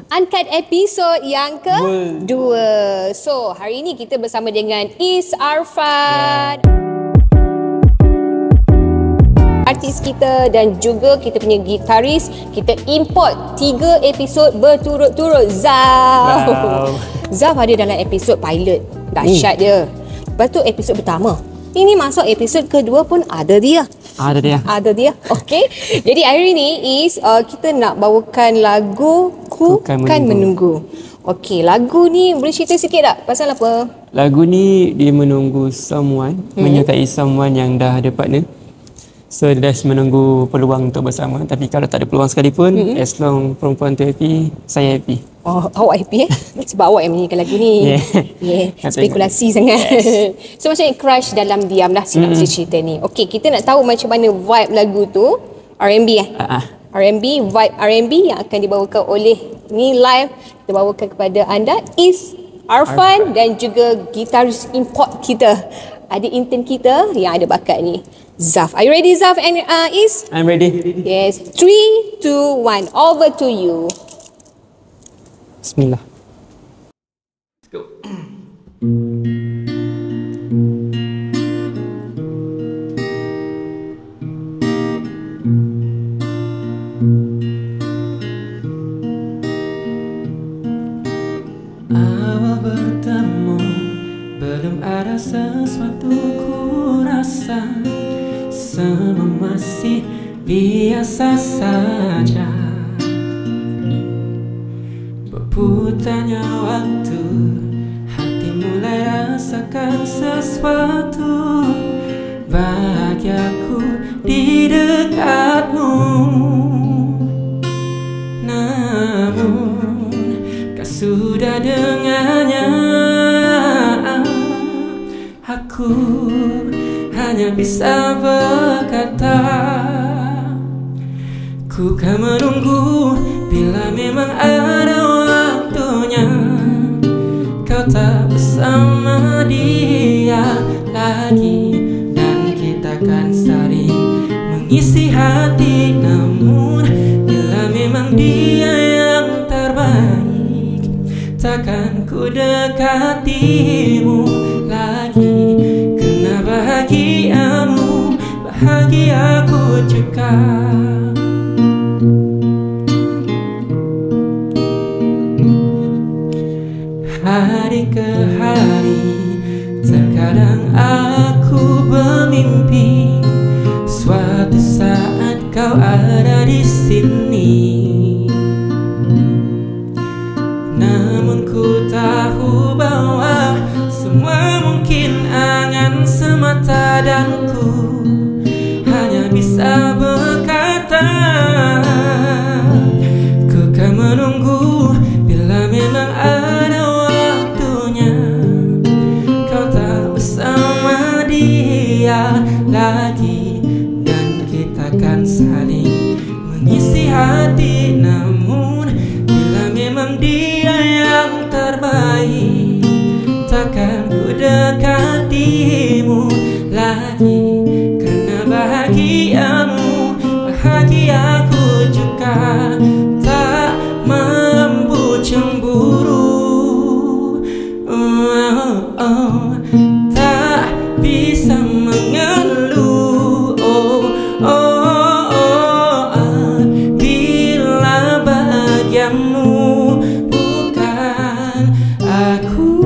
Uncut episod yang kedua. So, hari ini kita bersama dengan Is Arfan. Artis kita dan juga kita punya gitaris. Kita import 3 episod berturut-turut. Zaf. Wow. Zaf ada dalam episod pilot. Dahsyat dia. Lepas tu episod pertama. Ini masuk episod kedua pun ada dia. Ada dia. Okey. Jadi hari ni Is kita nak bawakan lagu Ku Kan Menunggu. Okey, lagu ni boleh cerita sikit tak? Pasal apa? Lagu ni dia menunggu someone, menyertai someone yang dah ada partner. So dia dah menunggu peluang untuk bersama. Tapi kalau tak ada peluang sekalipun, as long perempuan tu happy, saya happy. Oh, awak happy Sebab awak yang menyanyikan lagu ni. Spekulasi sangat. So macam crush dalam diam lah sinopsis cerita ni. Okey, kita nak tahu macam mana vibe lagu tu. R&B R&B, vibe R&B yang akan dibawakan oleh ni live. Kita bawakan kepada anda Is Arfan dan juga gitaris import kita, adik intern kita yang ada bakat ni, Zaf. Are you ready, Zaf and Is? I'm ready. Yes. 3, 2, 1. Over to you. Bismillah. Let's go. Awal bertemu belum ada sesuatu ku rasa, semua masih biasa saja. Berputarnya waktu, hati mulai rasakan sesuatu. Bahagiaku di dekatmu, namun kau sudah dengannya. Aku hanya bisa berkata, ku kan menunggu bila memang ada waktunya. Kau tak bersama dia lagi, dan kita kan saling mengisi hati. Namun bila memang dia yang terbaik, takkan ku dekatimu lagi. Karena bahagiamu, bahagiaku juga. Hari ke hari, terkadang aku bermimpi suatu saat kau ada di sini. Namun ku tahu bahwa semua mungkin angan semata, dan ku hanya bisa berkata, ku kan menunggu bila memang ada waktunya. Kau tak bersama dia lagi, dan kita kan saling mengisi hati. Namun bila memang dia yang terbaik, takkan ku dekatimu lagi. Karena bahagiamu, bahagiaku juga. Tak mampu cemburu, tak bisa mengeluh. Bila bahagiamu bukan aku.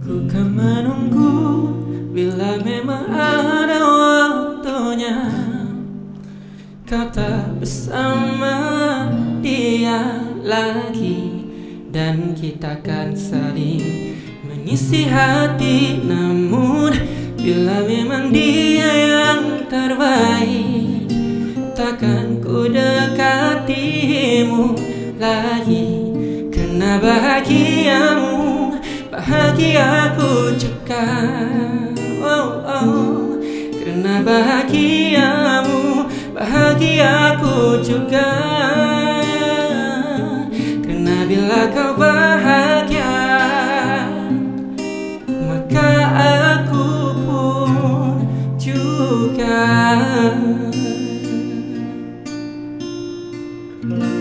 Ku kan menunggu bila memang ada waktunya. Kau tak bersama dia lagi, dan kita kan saling mengisi hati. Namun bila memang dia yang terbaik, takkan ku dekatimu lagi. Karena bahagiamu, bahagiaku juga. Karena bahagiamu, bahagiaku juga. Karena bila kau bahagia, maka aku pun juga. Bye.